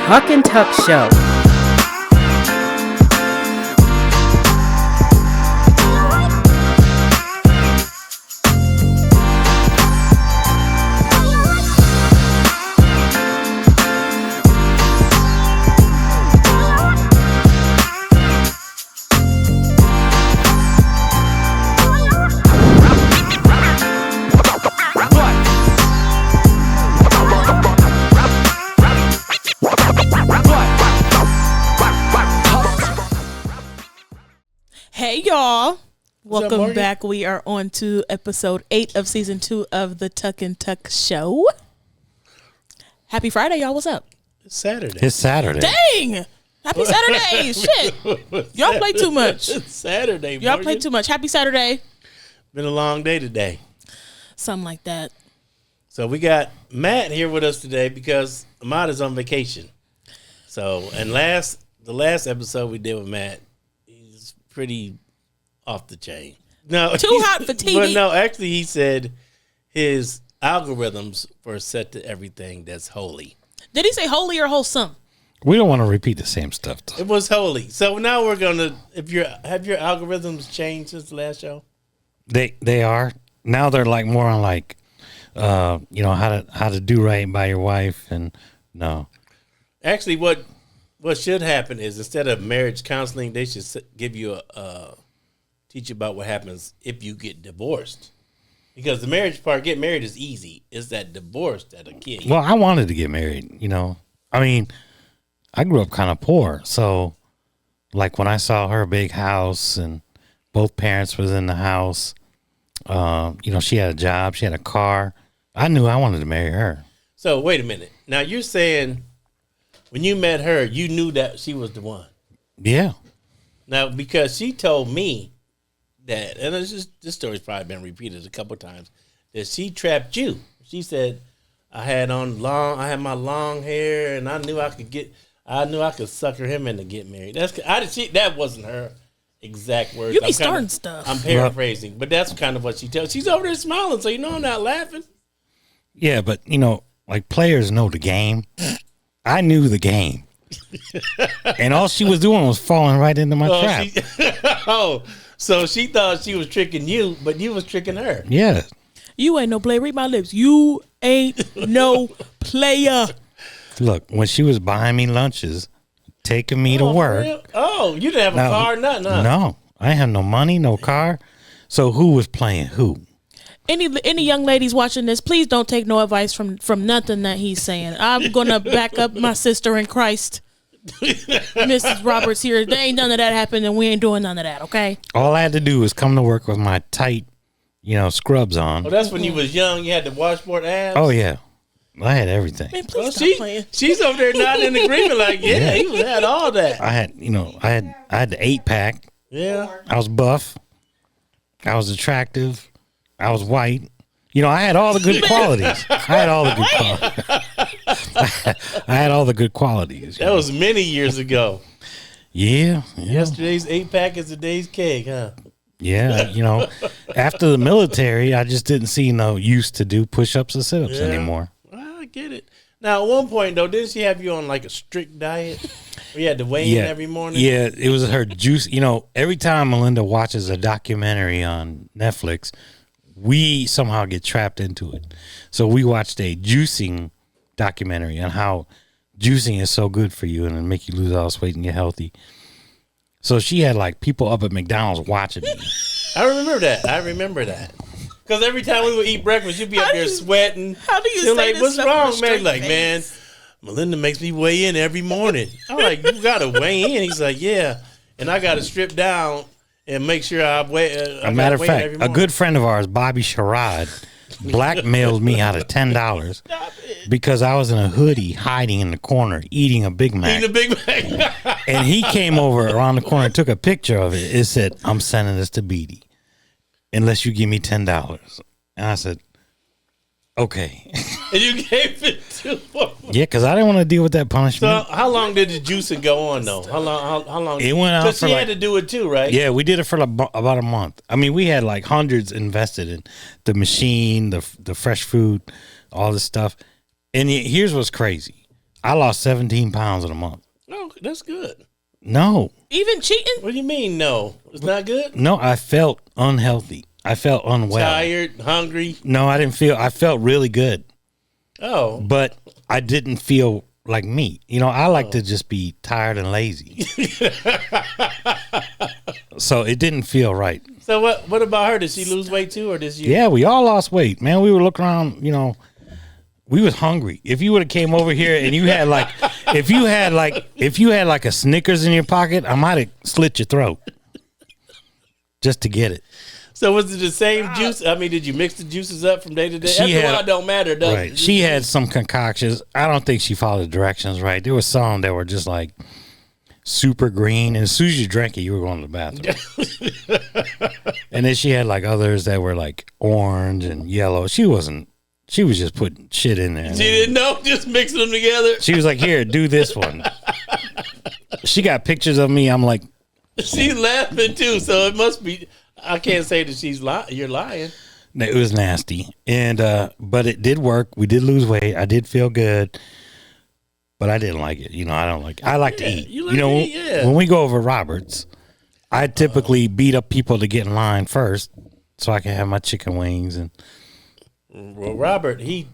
Tuck and Tuck Show. Hey y'all, welcome back. We are on to episode 8 of season 2 of the Tuck and Tuck Show. Happy Friday, y'all. What's up? It's Saturday. It's Saturday. Dang! Happy Saturday! Shit! Y'all play too much. It's Saturday, Y'all play too much. Happy Saturday. Been a long day today. Something like that. So we got Matt here with us today because Ahmad is on vacation. So, and the last episode we did with Matt, he's pretty off the chain. No, Too hot for TV. But no, actually he said his algorithms were set to everything that's holy. Did he say holy or wholesome? We don't want to repeat the same stuff, though. It was holy. So now we're gonna. Have your algorithms changed since the last show? They are now. They're like more on like, how to do right by your wife, and no. Actually, what should happen is instead of marriage counseling, they should give you teach you about what happens if you get divorced. Because the marriage part, get married is easy. It's that divorce that'll kill you. Well, I wanted to get married. I mean, I grew up kind of poor, so like when I saw her big house and both parents was in the house, she had a job, she had a car. I knew I wanted to marry her. So wait a minute. Now you're saying when you met her, you knew that she was the one. Yeah. Now because she told me that, and this story's probably been repeated a couple times, that she trapped you. She said, I had my long hair, and I knew I could sucker him into get married. That wasn't her exact words. You be starting stuff. I'm paraphrasing, but that's kind of what she tells. She's over there smiling, so I'm not laughing. Yeah, but like players know the game. I knew the game, and all she was doing was falling right into my trap. So she thought she was tricking you, but you was tricking her. Yeah. You ain't no player. Read my lips. You ain't no player. Look, when she was buying me lunches, taking me to work. Real? Oh, you didn't have a car, nothing, huh? No, I had no money, no car. So who was playing who? Any young ladies watching this, please don't take no advice from nothing that he's saying. I'm gonna back up my sister in Christ, Mrs. Roberts here. There ain't none of that happened, and we ain't doing none of that. Okay. All I had to do was come to work with my tight, scrubs on. Oh, that's when you was young. You had the washboard abs. Oh yeah, I had everything. Man, please stop playing. She's over there nodding in agreement, like he had all that. I had, I had the 8-pack. Yeah. I was buff. I was attractive. I was white. I had all the good qualities. I had all the good qualities. That was many years ago. Yeah. Yesterday's 8-pack is today's cake, huh? Yeah, after the military, I just didn't see no use to do push-ups or sit-ups anymore. Well, I get it. Now, at one point, though, didn't she have you on like a strict diet? Where you had to weigh in every morning? Yeah, it was her juice. Every time Melinda watches a documentary on Netflix, we somehow get trapped into it. So we watched a juicing documentary on how juicing is so good for you and it'll make you lose all this weight and get healthy. So she had like people up at McDonald's watching me. I remember that. Because every time we would eat breakfast, you'd be up there sweating. How do you say like, this what's stuff wrong, with a man? straight Like, face? man, Melinda makes me weigh in every morning. I'm like, you got to weigh in. He's like, yeah. And I got to strip down and make sure I weigh. A matter of fact, a good friend of ours, Bobby Sherrod, blackmailed me out of $10 because I was in a hoodie hiding in the corner eating a Big Mac. And he came over around the corner and took a picture of it. It said, I'm sending this to Beatty unless you give me $10. And I said, okay. And you gave it to him? Yeah, because I didn't want to deal with that punishment. So how long did the juicing go on, though? How long? It went on for she had to do it too, right? Yeah, we did it for about a month. I mean, we had like hundreds invested in the machine, the fresh food, all this stuff. And here's what's crazy. I lost 17 pounds in a month. Oh, that's good. No. Even cheating? What do you mean, no? It's not good? No, I felt unhealthy. I felt unwell. Tired, hungry? No, I didn't feel, I felt really good. Oh. But I didn't feel like me. You know, I like to just be tired and lazy. So it didn't feel right. So what about her? Did she lose weight too, or did you? Yeah, we all lost weight, man. We were looking around, you know, we was hungry. If you would have came over here and you had like, if you had like a Snickers in your pocket, I might have slit your throat just to get it. So was it the same juice? I mean, did you mix the juices up from day to day? After a while, it don't matter, does right. it? She had some concoctions. I don't think she followed the directions right. There was some that were just like super green, and as soon as you drank it, you were going to the bathroom. And then she had like others that were like orange and yellow. She was just putting shit in there. She didn't know, just mixing them together. She was like, "Here, do this one." She got pictures of me. I'm like, she's laughing too, so it must be. I can't say that she's lying. You're lying. It was nasty, and but it did work. We did lose weight. I did feel good, but I didn't like it. You know, I don't like. I like to eat. You like to eat, yeah. When we go over Roberts, I typically beat up people to get in line first, so I can have my chicken wings. And well, Robert, he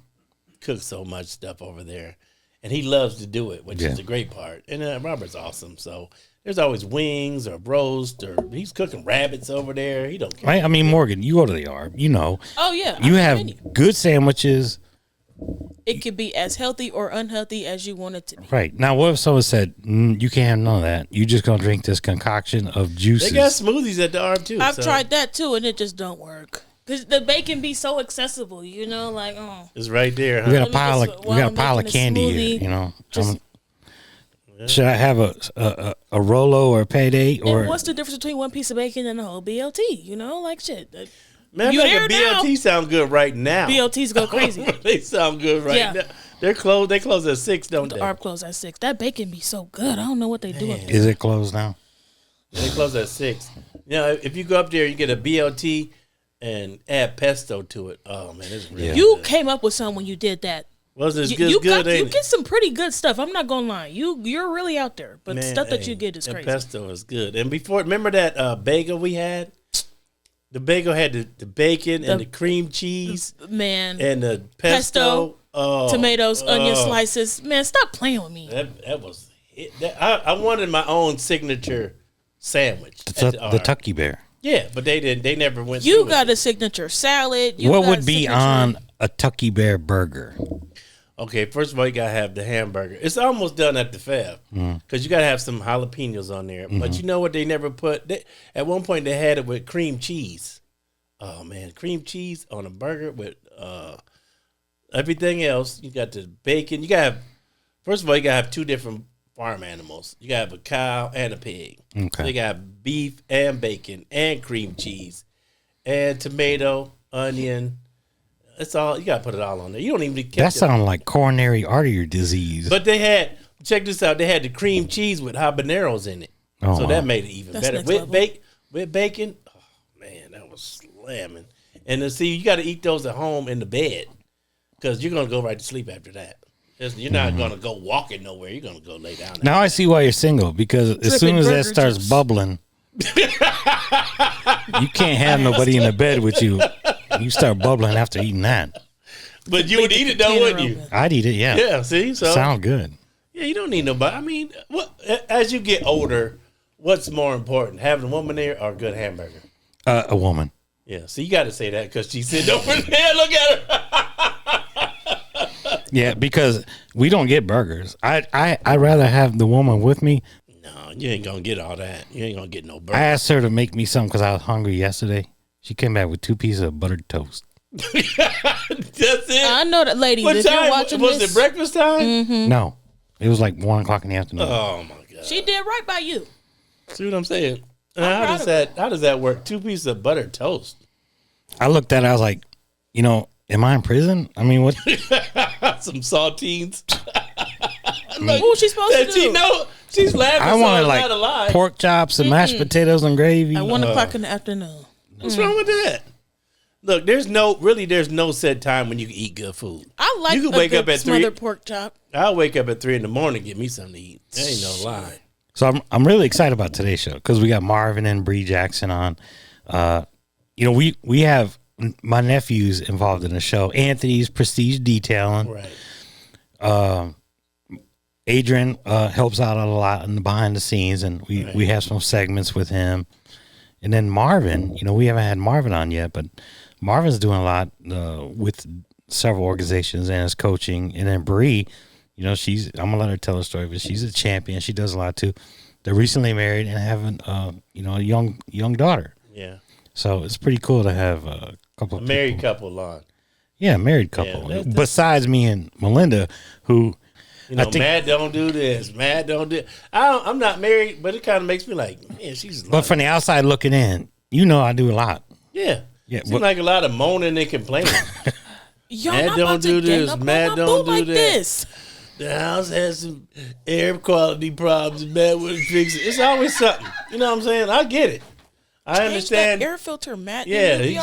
cooks so much stuff over there, and he loves to do it, which is the great part. And Robert's awesome. So there's always wings or roast, or he's cooking rabbits over there. He don't care. Right? I mean, Morgan, you go to the Arb, you know. Oh, yeah. You have good sandwiches. It could be as healthy or unhealthy as you want it to be. Right. Now, what if someone said, you can't have none of that. You just going to drink this concoction of juices. They got smoothies at the Arb, too. I've tried that, too, and it just don't work. Because the bacon be so accessible, you know, like, oh. It's right there, huh? We got a pile of candy smoothie, here, you know. Should I have a Rolo or a Payday? Or what's the difference between one piece of bacon and a whole BLT? You know, like shit. Man, you make a BLT sound good right now. BLTs go crazy. They sound good right now. They're closed. They close at 6, don't they? The Arb close at 6. That bacon be so good. I don't know what they do up there. Is it closed now? They close at 6. You know, if you go up there, you get a BLT and add pesto to it. Oh man, it's really You came up with something when you did that. Was it good? You get some pretty good stuff. I'm not gonna lie. You're really out there, but stuff that you get is crazy. Pesto is good. And before, remember that bagel we had? The bagel had the bacon and the cream cheese, man, and the pesto, tomatoes, onion slices. Man, stop playing with me. That was it. I wanted my own signature sandwich. The Tucky Bear. Yeah, but they didn't. They never went. You got a signature salad. What would be on a Tucky Bear burger? Okay, first of all, you gotta have the hamburger. It's almost done at the Fab because you gotta have some jalapenos on there. But you know what? They never put. At one point, they had it with cream cheese. Oh man, cream cheese on a burger with everything else. You got the bacon. You gotta have. First of all, you gotta have 2 different farm animals. You gotta have a cow and a pig. Okay. So you gotta have beef and bacon and cream cheese and tomato, onion. It's all you gotta put it all on there. You don't even get that. Sounds like coronary artery disease. But they had this out. They had the cream cheese with habaneros in it, so that made it even better. With bacon. Oh man, that was slamming. And then see, you got to eat those at home in the bed because you're gonna go right to sleep after that. You're not gonna go walking nowhere. You're gonna go lay down. Now I see why you're single because as soon as that starts bubbling, you can't have nobody in the bed with you. You start bubbling after eating that. But you would eat it though, wouldn't you? I'd eat it, yeah. Yeah, see? So sound good. Yeah, you don't need nobody. I mean, as you get older, what's more important, having a woman there or a good hamburger? A woman. Yeah, so you got to say that because she's sitting over there. Look at her. Yeah, because we don't get burgers. I'd rather have the woman with me. No, you ain't going to get all that. You ain't going to get no burger. I asked her to make me something because I was hungry yesterday. She came back with 2 pieces of buttered toast. That's it. I know that, ladies. What if time you're watching was it? Breakfast time? Mm-hmm. No, it was like 1:00 in the afternoon. Oh my god, she did right by you. See what I'm saying? How does that work? 2 pieces of buttered toast. I looked at it. I was like, am I in prison? I mean, what? Some saltines. Like, what she's supposed to do? She's laughing. I wanted like pork chops and mashed potatoes and gravy. At 1:00 in the afternoon. What's wrong with that? Look, there's no set time when you can eat good food. I I like you can wake up at smothered pork chop. I'll wake up at 3 a.m. and get me something to eat. That ain't no lie. So I'm really excited about today's show because we got Marvin and Bre Jackson on. We have my nephew's involved in the show. Anthony's Prestige Detailing. Right. Adrian helps out a lot in the behind the scenes, and we have some segments with him. And then Marvin, we haven't had Marvin on yet, but Marvin's doing a lot with several organizations and is coaching. And then Bre, I'm gonna let her tell her story, but she's a champion. She does a lot too. They're recently married and having a young daughter. Yeah. So it's pretty cool to have a couple of married couple, Lon. Yeah, married couple. Yeah, besides me and Melinda, who Matt don't do this. Matt don't do. I'm not married, but it kind of makes me like, man, she's. But from the outside looking in, I do a lot. Yeah. Seems like a lot of moaning and complaining. Matt don't do this. Matt don't do this. The house has some air quality problems. Matt wouldn't fix it. It's always something. You know what I'm saying? I get it. I understand. That air filter, Matt. Yeah, she's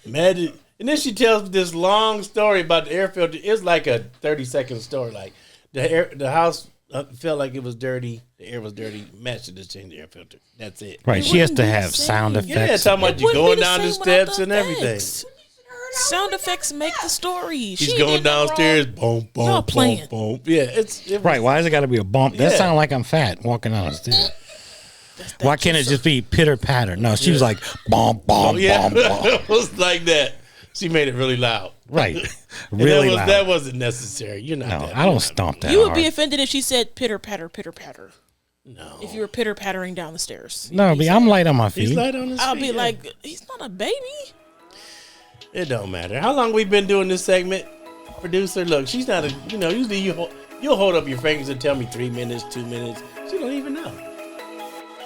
mad. And then she tells this long story about the air filter. It's like a 30-second story. Like the house felt like it was dirty. The air was dirty. Matt should just change the air filter. That's it. Right. She has to have sound effects. Yeah, talking about you going down the steps and everything. Sound effects make the story. She's going downstairs. Boom, boom, boom, boom. Yeah, it's right. Why has it got to be a bump? That sounds like I'm fat walking down the stairs. Why can't it just be pitter patter? No, she was like bomb, bomb, bomb, bomb. It was like that. She made it really loud. Right, really loud. That wasn't necessary. You're not. No, I don't stomp that. You would hard. be offended if she said pitter patter, pitter patter. No. If you were pitter pattering down the stairs. No, but I'm light on my feet. He's light on his feet. I'll be like, he's not a baby. It don't matter. How long we been doing this segment? Producer, look, she's not a, usually you'll hold up your fingers and tell me 3 minutes, 2 minutes. She don't even know.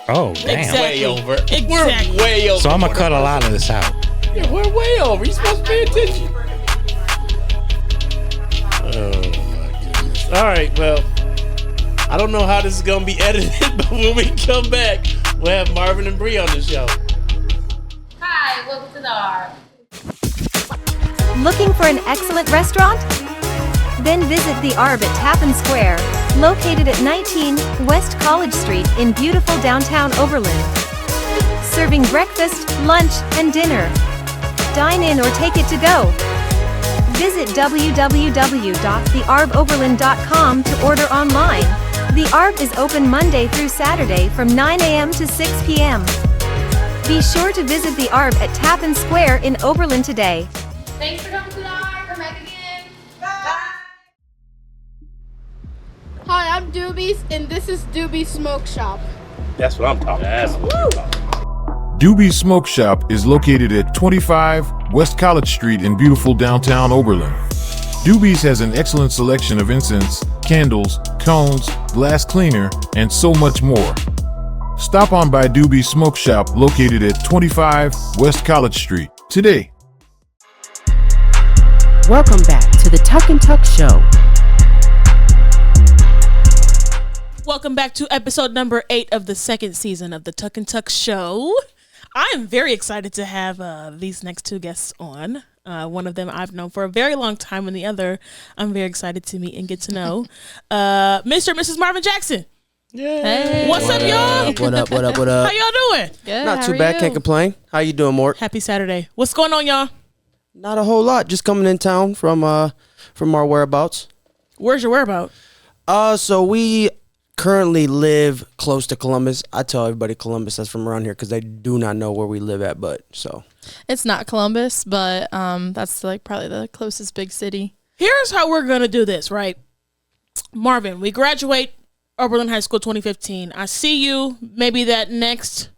Oh, damn. Exactly. Way over. Exactly. We're way over. So I'm going to cut a lot of this out. Yeah, we're way over. You're supposed to pay attention. Oh, my goodness. All right, well, I don't know how this is going to be edited, but when we come back, we'll have Marvin and Bre on the show. Hi, welcome to the ARB. Looking for an excellent restaurant? Then visit the ARB at Tappan Square, located at 19 West College Street in beautiful downtown Oberlin. Serving breakfast, lunch, and dinner. Dine in or take it to go. Visit www.thearboberlin.com to order online. The ARB is open Monday through Saturday from 9 a.m. to 6 p.m. Be sure to visit the ARB at Tappan Square in Oberlin today. Thanks for coming to the ARB. Come back again. Bye. Hi, I'm Doobies, and this is Doobies Smoke Shop. That's what I'm talking about. Doobies Smoke Shop is located at 25 West College Street in beautiful downtown Oberlin. Doobies has an excellent selection of incense, candles, cones, glass cleaner, and so much more. Stop on by Doobies Smoke Shop located at 25 West College Street today. Welcome back to the Tuck and Tuck Show. Welcome back to episode number 8 of the second season of the Tuck and Tuck Show. I am very excited to have these next two guests on. One of them I've known for a very long time, and the other I'm very excited to meet and get to know. Mr. and Mrs. Marvin Jackson. Yeah. Hey. What's up, y'all? What up? How y'all doing? Good. Not too bad. Can't complain. How you doing, Mort? Happy Saturday. What's going on, y'all? Not a whole lot. Just coming in town from our whereabouts. Where's your whereabout? So we currently live close to Columbus. I tell everybody Columbus that's from around here because they do not know where we live at. But so it's not Columbus, but that's like probably the closest big city. Here's how we're gonna do this, right? Marvin, we graduate Oberlin High School 2015. I see you maybe that next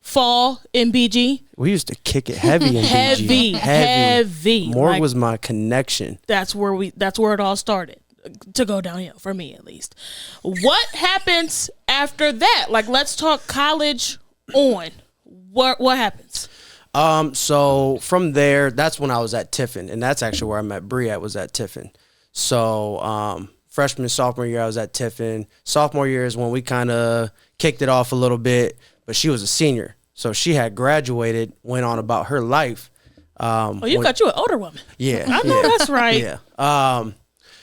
fall in BG. We used to kick it heavy in BG. Heavy. Mort was my connection. That's where it all started. To go downhill, for me at least. What happens after that? Like, let's talk college on. What happens? So from there, that's when I was at Tiffin, and that's actually where I met Bre at, was at Tiffin. So freshman, sophomore year, I was at Tiffin. Sophomore year is when we kind of kicked it off a little bit, but she was a senior. So she had graduated, went on about her life. You got you an older woman. Yeah. I know that's right. Yeah.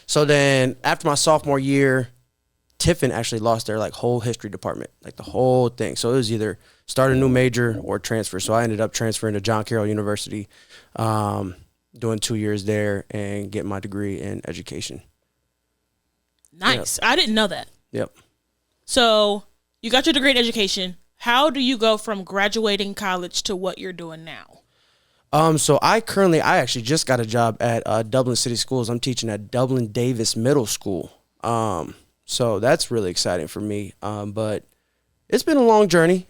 So then after my sophomore year, Tiffin actually lost their like whole history department, like the whole thing. So it was either start a new major or transfer. So I ended up transferring to John Carroll University, doing 2 years there and getting my degree in education. Nice. Yep. I didn't know that. Yep. So you got your degree in education. How do you go from graduating college to what you're doing now? So I actually just got a job at Dublin City Schools. I'm teaching at Dublin Davis Middle School. So that's really exciting for me. But it's been a long journey.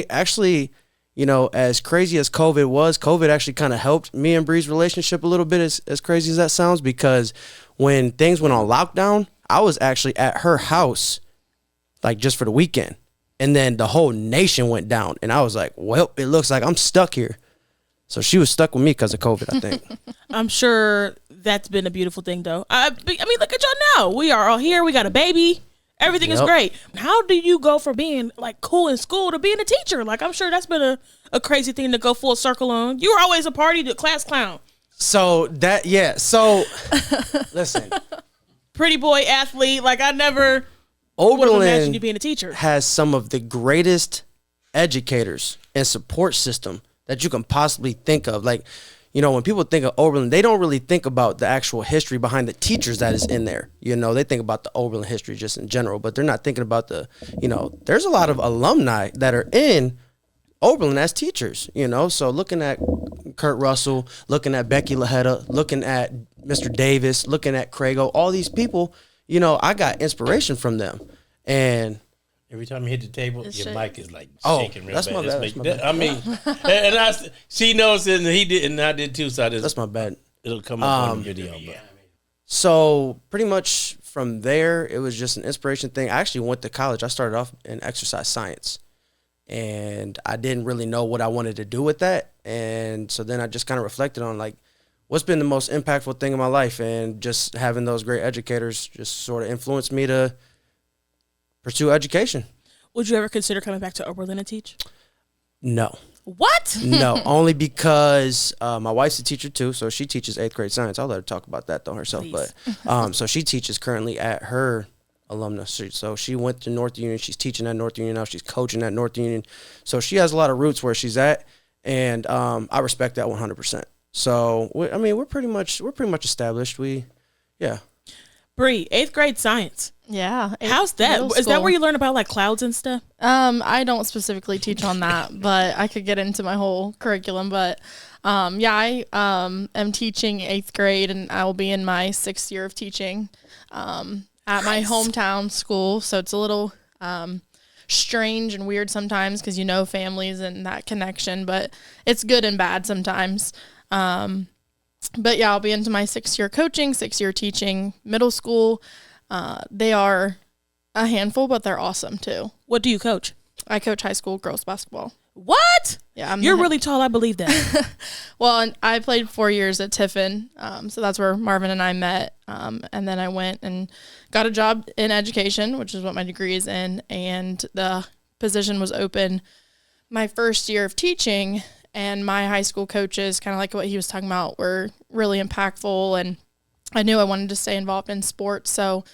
Actually, you know, as crazy as COVID was, COVID actually kind of helped me and Bre's relationship a little bit, as crazy as that sounds, because when things went on lockdown, I was actually at her house, like just for the weekend. And then the whole nation went down. And I was like, well, it looks like I'm stuck here. So she was stuck with me because of COVID, I think. I'm sure that's been a beautiful thing, though. I mean, look at y'all now. We are all here. We got a baby. Everything is great. How do you go from being like cool in school to being a teacher? Like, I'm sure that's been a crazy thing to go full circle on. You were always a party class clown. So listen. Pretty boy athlete. Like, I never would have imagined you being a teacher. Has some of the greatest educators and support system that you can possibly think of. Like, you know, when people think of Oberlin, they don't really think about the actual history behind the teachers that is in there. You know, they think about the Oberlin history just in general, but they're not thinking about there's a lot of alumni that are in Oberlin as teachers, you know. So looking at Kurt Russell, looking at Becky Lahetta, looking at Mr. Davis, looking at Crago, all these people, you know, I got inspiration from them. And every time you hit the table, your mic is like shaking real that's bad. That's my bad. I mean, and she knows it, and he did, and I did too. So that's my bad. It'll come up on the video. But. So pretty much from there, it was just an inspiration thing. I actually went to college. I started off in exercise science, and I didn't really know what I wanted to do with that. And so then I just kind of reflected on like, what's been the most impactful thing in my life, and just having those great educators just sort of influenced me to pursue education. Would you ever consider coming back to Oberlin to teach? No. What? No, only because my wife's a teacher too, so she teaches 8th grade science. I'll let her talk about that though herself. Please. But so she teaches currently at her alumnus. So she went to North Union. She's teaching at North Union now. She's coaching at North Union. So she has a lot of roots where she's at, and I respect that 100%. So we're pretty much established. Bre, 8th grade science. Yeah. How's that? Is that where you learn about like clouds and stuff? I don't specifically teach on that, but I could get into my whole curriculum. But I am teaching 8th grade, and I will be in my 6th year of teaching at my hometown school. So it's a little strange and weird sometimes because you know families and that connection, but it's good and bad sometimes. But yeah, I'll be into my 6th year coaching, 6th year teaching middle school. They are a handful, but they're awesome too. What do you coach? I coach high school girls basketball. What? Yeah, you're really tall. I believe that. Well, and I played 4 years at Tiffin, so that's where Marvin and I met. And then I went and got a job in education, which is what my degree is in, and the position was open my first year of teaching. And my high school coaches, kind of like what he was talking about, were really impactful. And I knew I wanted to stay involved in sports. So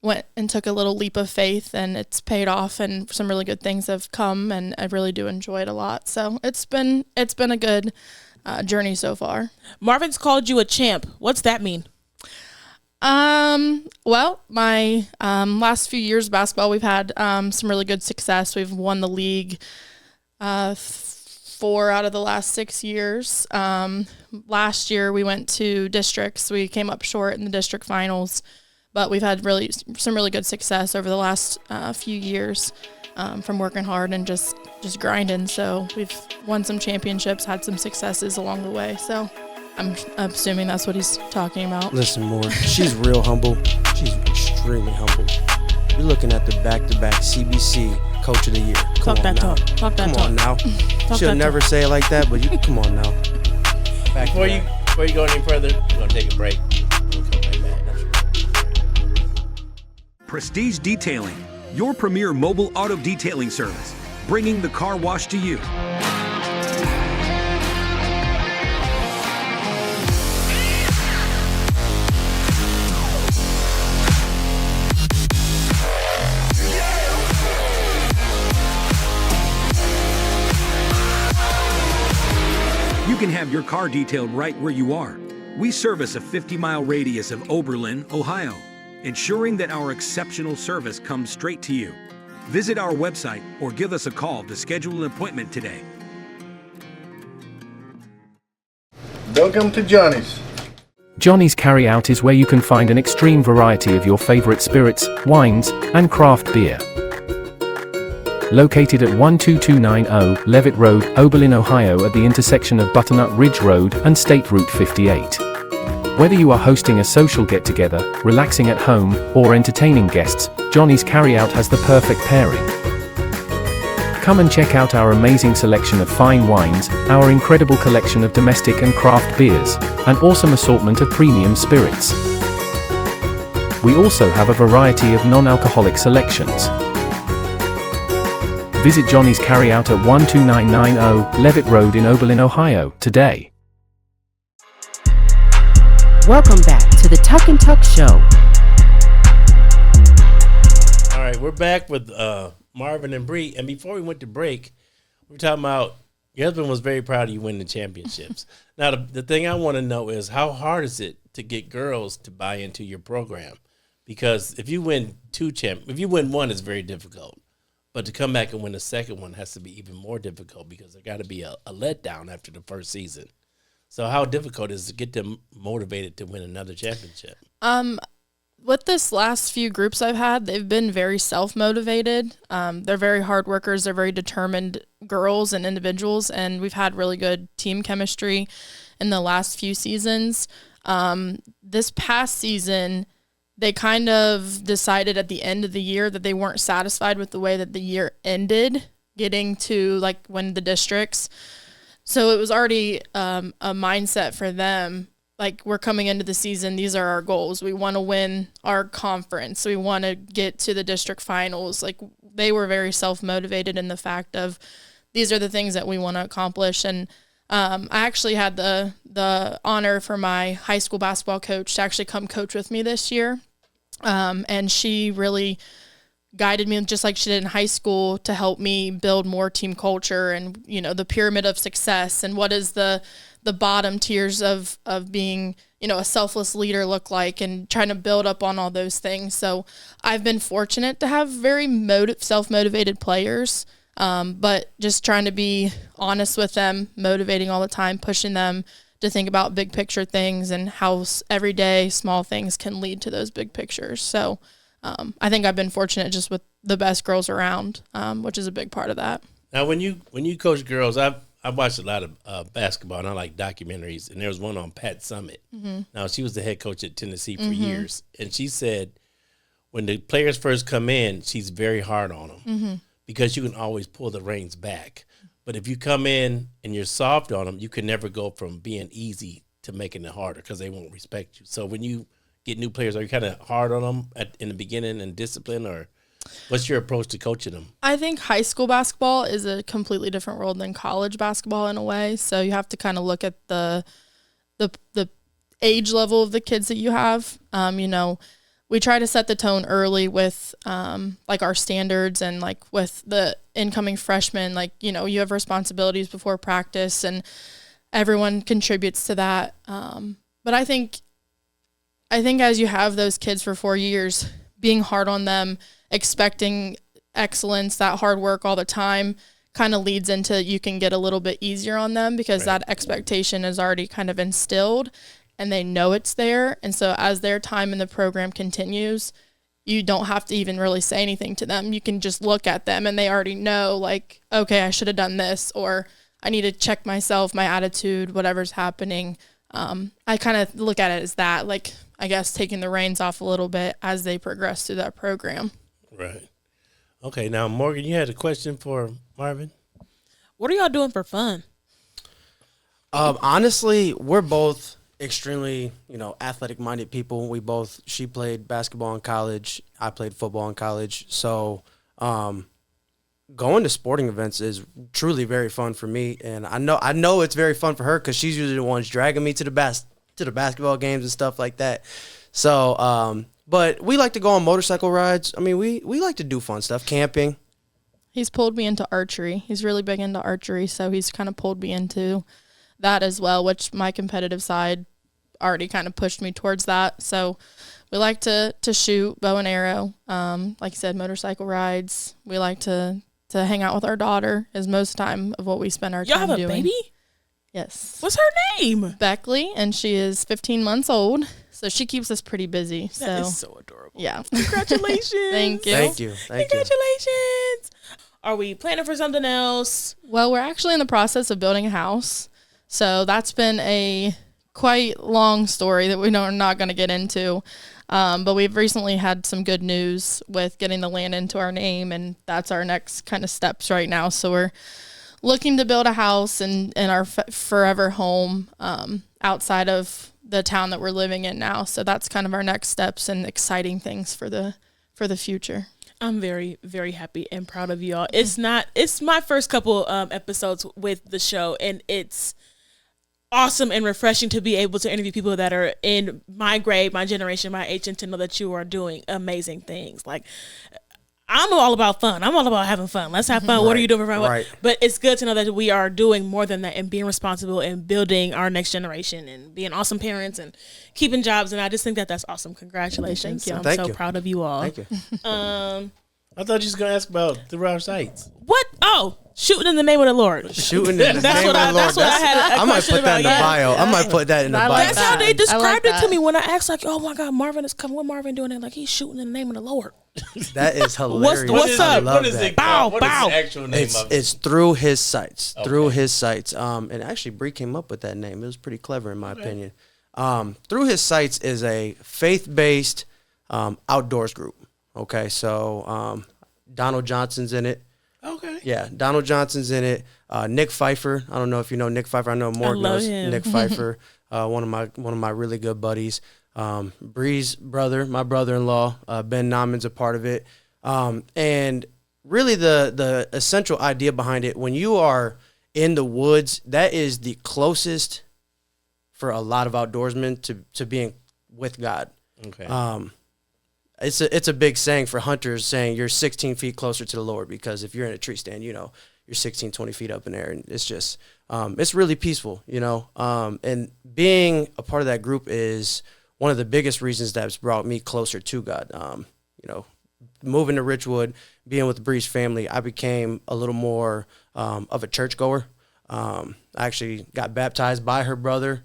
went and took a little leap of faith, and it's paid off. And some really good things have come, and I really do enjoy it a lot. So it's been a good journey so far. Marvin's called you a champ. What's that mean? Well, my last few years of basketball, we've had some really good success. We've won the league 4 out of the last 6 years. Last year we went to districts. We came up short in the district finals, but we've had some really good success over the last few years from working hard and just grinding. So we've won some championships, had some successes along the way. So I'm assuming that's what he's talking about. Listen, Moore, she's real humble. She's extremely humble. You're looking at the back-to-back CBC Coach of the Year. Talk that talk. Come on now. She'll never say it like that, but you come on now. Before you go any further, we're gonna take a break. We'll come right back. Prestige Detailing, your premier mobile auto detailing service, bringing the car wash to you. your car detailed right where you are. We service a 50-mile radius of Oberlin, Ohio, ensuring that our exceptional service comes straight to you. Visit our website or give us a call to schedule an appointment today. Welcome to Johnny's. Johnny's Carryout is where you can find an extreme variety of your favorite spirits, wines, and craft beer. Located at 12290 Levitt Road, Oberlin, Ohio at the intersection of Butternut Ridge Road and State Route 58. Whether you are hosting a social get-together, relaxing at home, or entertaining guests, Johnny's Carryout has the perfect pairing. Come and check out our amazing selection of fine wines, our incredible collection of domestic and craft beers, and awesome assortment of premium spirits. We also have a variety of non-alcoholic selections. Visit Johnny's Carryout at 12990 Levitt Road in Oberlin, Ohio, today. Welcome back to the Tuck and Tuck Show. All right, we're back with Marvin and Bre. And before we went to break, we were talking about your husband was very proud of you winning the championships. Now, the thing I want to know is how hard is it to get girls to buy into your program? Because if you win if you win one, it's very difficult. But to come back and win the second one has to be even more difficult because there got to be a letdown after the first season. So how difficult is it to get them motivated to win another championship? With this last few groups I've had, they've been very self-motivated. They're very hard workers. They're very determined girls and individuals, and we've had really good team chemistry in the last few seasons. This past season, they kind of decided at the end of the year that they weren't satisfied with the way that the year ended, getting to like win the districts. So it was already a mindset for them. Like, we're coming into the season, these are our goals. We want to win our conference. We want to get to the district finals. Like, they were very self-motivated in the fact of these are the things that we want to accomplish. And I actually had the honor for my high school basketball coach to actually come coach with me this year. And she really guided me just like she did in high school to help me build more team culture and, you know, the pyramid of success and what is the bottom tiers of being, you know, a selfless leader look like and trying to build up on all those things. So I've been fortunate to have very self-motivated players, but just trying to be honest with them, motivating all the time, pushing them to think about big picture things and how everyday small things can lead to those big pictures. So I think I've been fortunate just with the best girls around, which is a big part of that. Now, when you coach girls, I've watched a lot of basketball, and I like documentaries, and there was one on Pat Summitt. Mm-hmm. Now, she was the head coach at Tennessee for years, and she said when the players first come in, she's very hard on them because you can always pull the reins back. But if you come in and you're soft on them, you can never go from being easy to making it harder because they won't respect you. So when you get new players, are you kind of hard on them in the beginning and discipline, or what's your approach to coaching them? I think high school basketball is a completely different world than college basketball in a way. So you have to kind of look at the age level of the kids that you have. You know, we try to set the tone early with like our standards and like with the incoming freshmen, like, you know, you have responsibilities before practice and everyone contributes to that. But I think as you have those kids for 4 years, being hard on them, expecting excellence, that hard work all the time kind of leads into you can get a little bit easier on them because that expectation is already kind of instilled and they know it's there. And so as their time in the program continues, you don't have to even really say anything to them. You can just look at them and they already know, like, okay, I should have done this, or I need to check myself, my attitude, whatever's happening. I kind of look at it as that, like, I guess taking the reins off a little bit as they progress through that program. Right. Okay, now, Morgan, you had a question for Marvin? What are y'all doing for fun? Honestly, we're both extremely, you know, athletic-minded people. She played basketball in college. I played football in college. So going to sporting events is truly very fun for me. And I know it's very fun for her because she's usually the ones dragging me to the basketball games and stuff like that. So, but we like to go on motorcycle rides. I mean, we like to do fun stuff, camping. He's pulled me into archery. He's really big into archery, so he's kind of pulled me into that as well, which my competitive side already kind of pushed me towards that. So we like to shoot bow and arrow. Like you said, motorcycle rides. We like to hang out with our daughter is most time of what we spend our time doing. Y'all have a baby? Yes. What's her name? Beckley, and she is 15 months old. So she keeps us pretty busy. That is so adorable. Yeah. Congratulations. Thank you. Thank you. Congratulations. Are we planning for something else? Well, we're actually in the process of building a house. So that's been a quite long story that we're not going to get into. But we've recently had some good news with getting the land into our name, and that's our next kind of steps right now. So we're looking to build a house in our forever home outside of the town that we're living in now. So that's kind of our next steps and exciting things for the future. I'm very, very happy and proud of you all. It's my first couple episodes with the show, and it's awesome and refreshing to be able to interview people that are in my grade, my generation, my age, and to know that you are doing amazing things. Like, I'm all about fun. I'm all about having fun. Let's have fun. Right, what are you doing for fun? right. But it's good to know that we are doing more than that and being responsible and building our next generation and being awesome parents and keeping jobs. And I just think that that's awesome. Congratulations. Thank you. I'm Thank so you. proud of you all. Thank you. I thought you was gonna ask about through our sites. What? Oh, shooting in the name of the Lord. Shooting in the That's name what of I- the Lord. that's what I had a I might question put that in the about, yeah. bio. I might put that in the I bio. like That's how they I like described it to that. me when I asked, like, oh my God, Marvin is coming. What Marvin doing? They're like, he's shooting in the name of the Lord. That is hilarious. What's I up? love What is that. it? Bow, What is bow. the actual name of it? It's through his sites. Through Okay. his sites. And actually, Bree came up with that name. It was pretty clever, in my opinion. Through his sites is a faith-based outdoors group. Okay, so Donald Johnson's in it. Okay. Yeah, Donald Johnson's in it. Nick Pfeiffer. I don't know if you know Nick Pfeiffer. I know Morgan love knows him. Nick Pfeiffer. One of my really good buddies. Bree's brother, my brother-in-law, Ben Nauman's a part of it. And really the essential idea behind it, when you are in the woods, that is the closest for a lot of outdoorsmen to being with God. Okay. It's a big saying for hunters, saying you're 16 feet closer to the Lord, because if you're in a tree stand, you're 16, 20 feet up in there, and it's just it's really peaceful, and being a part of that group is one of the biggest reasons that's brought me closer to God. Moving to Richwood, being with Bree's family, I became a little more of a churchgoer. I actually got baptized by her brother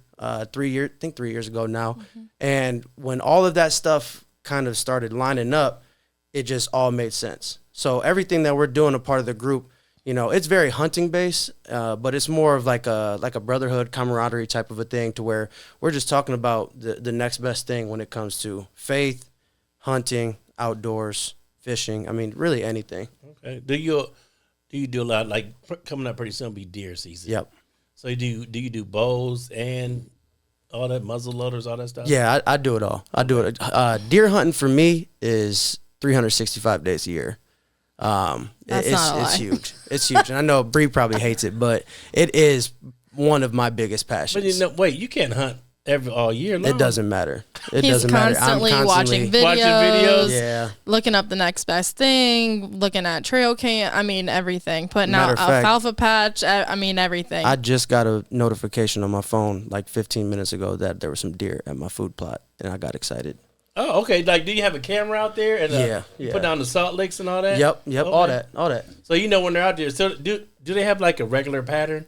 3 years ago now. Mm-hmm. And when all of that stuff kind of started lining up, it just all made sense. So everything that we're doing, a part of the group, it's very hunting based, but it's more of like a brotherhood, camaraderie type of a thing, to where we're just talking about the next best thing when it comes to faith, hunting, outdoors, fishing. I mean, really anything. Okay. Do you do a lot, like coming up pretty soon will be deer season? Yep. So do you do bows and all that, muzzle loaders, all that stuff? Yeah, I do it all. I do it. Deer hunting for me is 365 days a year. It's huge. It's huge. And I know Bree probably hates it, but it is one of my biggest passions. But wait, you can't hunt all year long. It doesn't matter. He's doesn't matter. constantly I'm watching videos, yeah, looking up the next best thing, looking at trail cam. I mean, everything. Putting Matter out of fact, alfalfa patch. I mean, everything. I just got a notification on my phone like 15 minutes ago that there were some deer at my food plot, and I got excited. Oh, okay. Like, do you have a camera out there and Yeah. put down the salt licks and all that? Yep, Okay. all that. So when they're out there. So do they have like a regular pattern?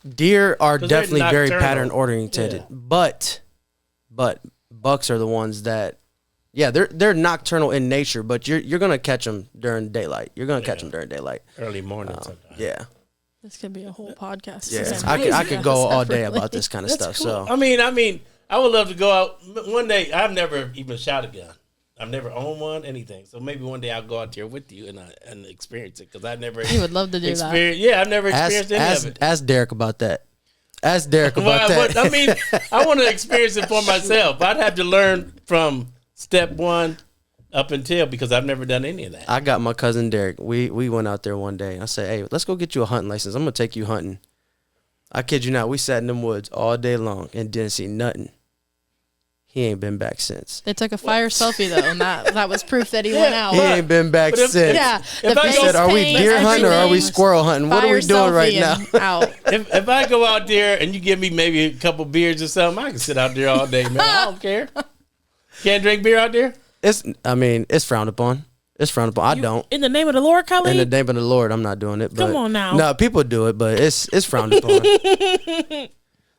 Deer are 'Cause they're definitely very nocturnal. pattern oriented, but bucks are the ones that, they're nocturnal in nature, but you're gonna catch them during daylight. You're gonna catch them during daylight, early morning. Sometimes. Yeah, this could be a whole podcast. yeah. I could go all day about this kind of stuff. Cool. So I mean, I would love to go out one day. I've never even shot a gun. I've never owned one, anything. So maybe one day I'll go out there with you and experience it, because I've never. You would love to do that. Yeah, I've never experienced any of it. Ask Derek about that. Ask Derek about that. But, I mean, I want to experience it for myself. I'd have to learn from step one up until, because I've never done any of that. I got my cousin Derek. We went out there one day. I said, "Hey, let's go get you a hunting license. I'm gonna take you hunting." I kid you not. We sat in them woods all day long and didn't see nothing. he ain't been back since. They took a fire selfie though, and that was proof that he went out. He ain't been back since. Yeah, He said, "Are we deer hunting or are we squirrel hunting? What are we doing right now?" Out. If I go out there and you give me maybe a couple beers or something, I can sit out there all day, man. I don't care. Can't drink beer out there? It's frowned upon. It's frowned upon. I don't. In the name of the Lord, Khalid? In the name of the Lord, I'm not doing it. But come on now. No, people do it, but it's frowned upon.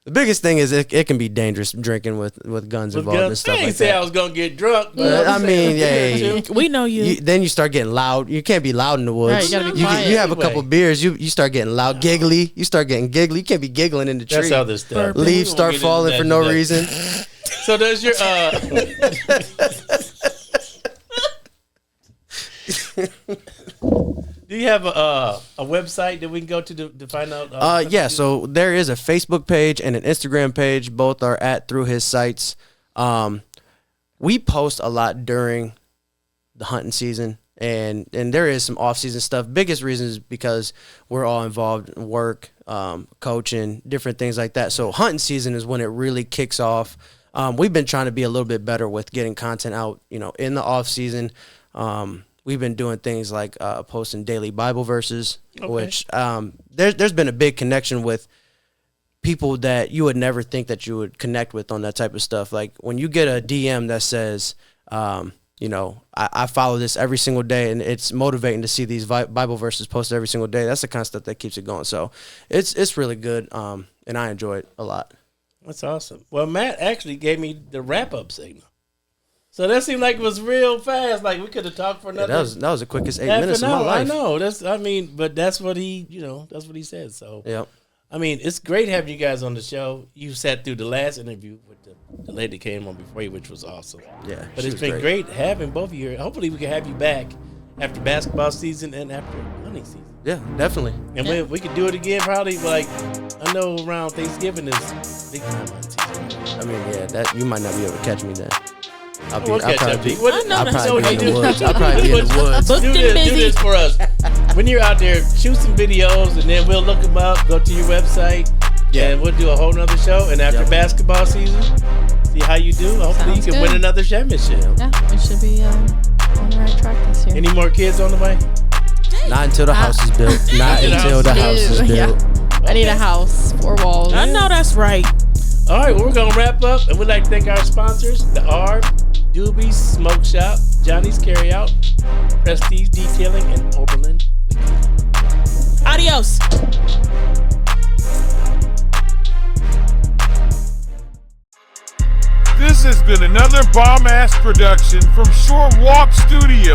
The biggest thing is it can be dangerous drinking with guns involved and stuff I ain't like say that. I was gonna get drunk. I mean, yeah, we know you. Then you start getting loud. You can't be loud in the woods. Right, you gotta be quiet. You have a couple beers. You start getting loud, giggly. You start getting giggly. You can't be giggling in the tree. That's other stuff. Leaves start falling for no reason. So does your do you have a website that we can go to find out? Yeah, so there is a Facebook page and an Instagram page. Both are at Through His Sights. We post a lot during the hunting season, and there is some off-season stuff. Biggest reason is because we're all involved in work, coaching, different things like that. So hunting season is when it really kicks off. We've been trying to be a little bit better with getting content out, in the off-season. We've been doing things like posting daily Bible verses, which there's been a big connection with people that you would never think that you would connect with on that type of stuff. Like when you get a DM that says, I follow this every single day, and it's motivating to see these Bible verses posted every single day. That's the kind of stuff that keeps it going. So it's really good, and I enjoy it a lot. That's awesome. Well, Matt actually gave me the wrap-up signal. So that seemed like it was real fast. Like we could have talked for another. That was the quickest 8 minutes of my life. I know. But that's what he, that's what he said. So yep. I mean, it's great having you guys on the show. You sat through the last interview with the lady that came on before you, which was awesome. Yeah, but it's been great having both of you here. Hopefully, we can have you back after basketball season and after hunting season. Yeah, definitely. And we could do it again probably. Like I know around Thanksgiving is big time hunting season. I mean, yeah, that you might not be able to catch me then. I'll probably be in the woods. I'll probably be in the woods. Do this for us. When you're out there, shoot some videos, and then we'll look them up, go to your website, and we'll do a whole nother show. And after basketball season, see how you do. Hopefully you can win another championship. Yeah, we should be on the right track this year. Any more kids on the way? Not until the house is built. Not until the house is built. Yeah. I need a house, 4 walls. I know that's right. All right, well, we're going to wrap up, and we'd like to thank our sponsors, the Arb, Doobies Smoke Shop, Johnny's Carryout, Prestige Detailing, and Oberlin Weekly. Adios. This has been another bomb-ass production from Short Walk Studios.